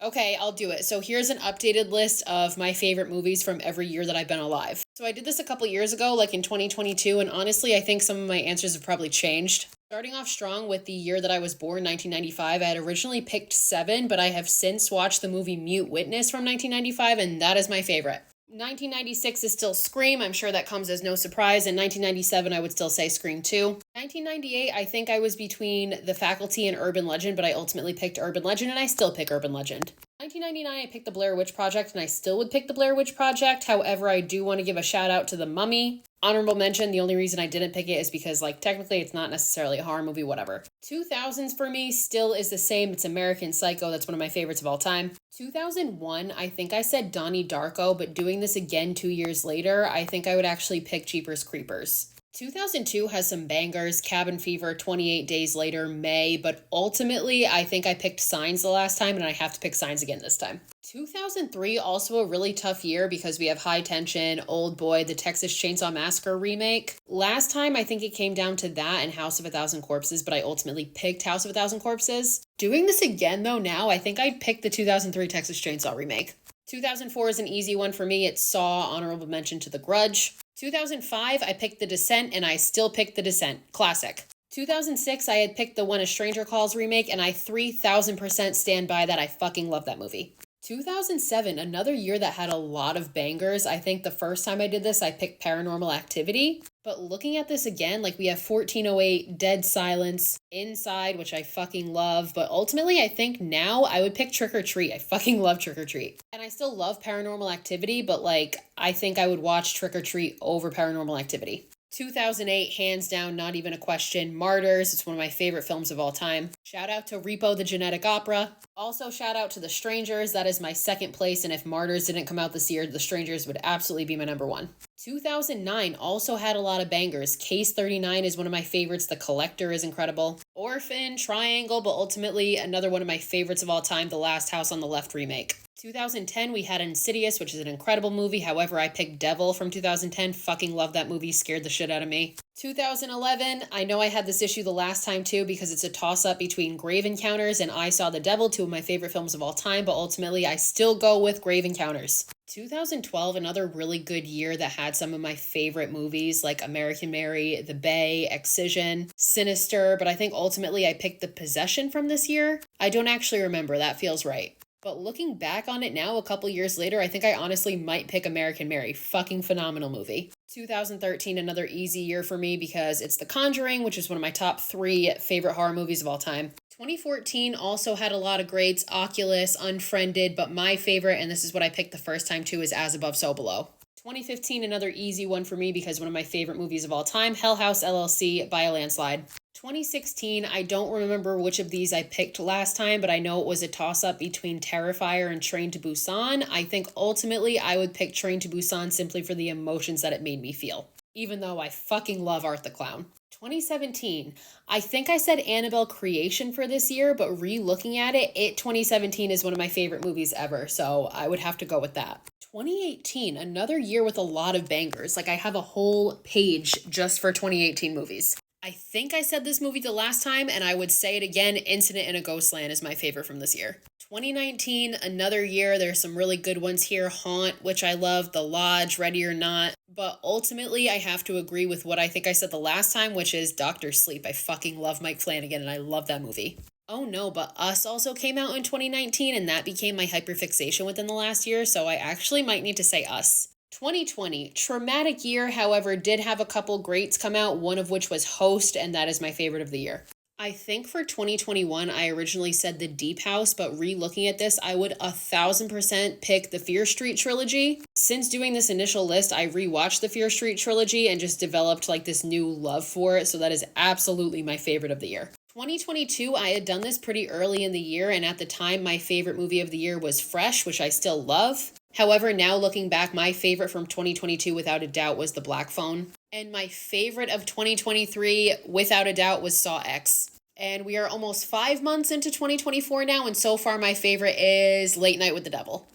Okay, I'll do it. So here's an updated list of my favorite movies from every year that I've been alive. So I did this a couple years ago, like in 2022, and honestly, I think some of my answers have probably changed. Starting off strong with the year that I was born, 1995, I had originally picked Seven, but I have since watched the movie Mute Witness from 1995, and that is my favorite. 1996 is still Scream. I'm sure that comes as no surprise. In 1997, I would still say Scream 2. 1998, I think I was between The Faculty and Urban Legend, but I ultimately picked Urban Legend, and I still pick Urban Legend. 1999, I picked The Blair Witch Project, and I still would pick The Blair Witch Project. However, I do want to give a shout out to The Mummy. Honorable mention, the only reason I didn't pick it is because, like, technically it's not necessarily a horror movie, whatever. 2000s for me still is the same. It's American Psycho. That's one of my favorites of all time. 2001, I think I said Donnie Darko, but doing this again 2 years later, I think I would actually pick Jeepers Creepers. 2002 has some bangers, Cabin Fever, 28 Days Later, May, but ultimately I think I picked Signs the last time and I have to pick Signs again this time. 2003, also a really tough year because we have High Tension, Old Boy, the Texas Chainsaw Massacre remake. Last time I think it came down to that and House of a Thousand Corpses, but I ultimately picked House of a Thousand Corpses. Doing this again though now, I think I'd pick the 2003 Texas Chainsaw remake. 2004 is an easy one for me. It's Saw, honorable mention to The Grudge. 2005, I picked The Descent, and I still picked The Descent. Classic. 2006, I had picked the When a Stranger Calls remake, and I 3000% stand by that. I fucking love that movie. 2007, another year that had a lot of bangers. I think the first time I did this, I picked Paranormal Activity. But looking at this again, like we have 1408, Dead Silence, Inside, which I fucking love. But ultimately, I think now I would pick Trick or Treat. I fucking love Trick or Treat. And I still love Paranormal Activity, but like I think I would watch Trick or Treat over Paranormal Activity. 2008, hands down, not even a question. Martyrs, it's one of my favorite films of all time. Shout out to Repo the Genetic Opera. Also shout out to The Strangers, that is my second place, and if Martyrs didn't come out this year, The Strangers would absolutely be my number one. 2009 also had a lot of bangers. Case 39 is one of my favorites. The Collector is incredible. Orphan, Triangle, but ultimately another one of my favorites of all time, The Last House on the Left remake. 2010, we had Insidious, which is an incredible movie. However, I picked Devil from 2010. Fucking love that movie. Scared the shit out of me. 2011, I know I had this issue the last time too because it's a toss-up between Grave Encounters and I Saw the Devil, two of my favorite films of all time, but ultimately I still go with Grave Encounters. 2012, another really good year that had some of my favorite movies like American Mary, The Bay, Excision, Sinister, but I think ultimately I picked The Possession from this year. I don't actually remember. That feels right. But looking back on it now, a couple years later, I think I honestly might pick American Mary. Fucking phenomenal movie. 2013, another easy year for me because it's The Conjuring, which is one of my top 3 favorite horror movies of all time. 2014 also had a lot of greats. Oculus, Unfriended, but my favorite, and this is what I picked the first time too, is As Above, So Below. 2015, another easy one for me because one of my favorite movies of all time, Hell House LLC by a landslide. 2016, I don't remember which of these I picked last time, but I know it was a toss-up between Terrifier and Train to Busan. I think ultimately I would pick Train to Busan simply for the emotions that it made me feel, even though I fucking love Art the Clown. 2017, I think I said Annabelle Creation for this year, but re-looking at it, 2017 is one of my favorite movies ever, so I would have to go with that. 2018, another year with a lot of bangers. Like I have a whole page just for 2018 movies. I think I said this movie the last time, and I would say it again. Incident in a Ghostland is my favorite from this year. 2019, another year. There's some really good ones here. Haunt, which I love. The Lodge, Ready or Not. But ultimately, I have to agree with what I think I said the last time, which is Dr. Sleep. I fucking love Mike Flanagan, and I love that movie. Oh no, but Us also came out in 2019, and that became my hyperfixation within the last year, so I actually might need to say Us. 2020, traumatic year, however, did have a couple greats come out, one of which was Host, and that is my favorite of the year. I think for 2021, I originally said The Deep House, but re-looking at this, I would 1000% pick the Fear Street trilogy. Since doing this initial list, I rewatched the Fear Street trilogy and just developed like this new love for it, so that is absolutely my favorite of the year. 2022, I had done this pretty early in the year, and at the time, my favorite movie of the year was Fresh, which I still love. However, now looking back, my favorite from 2022, without a doubt, was The Black Phone. And my favorite of 2023, without a doubt, was Saw X. And we are almost 5 months into 2024 now, and so far my favorite is Late Night with the Devil.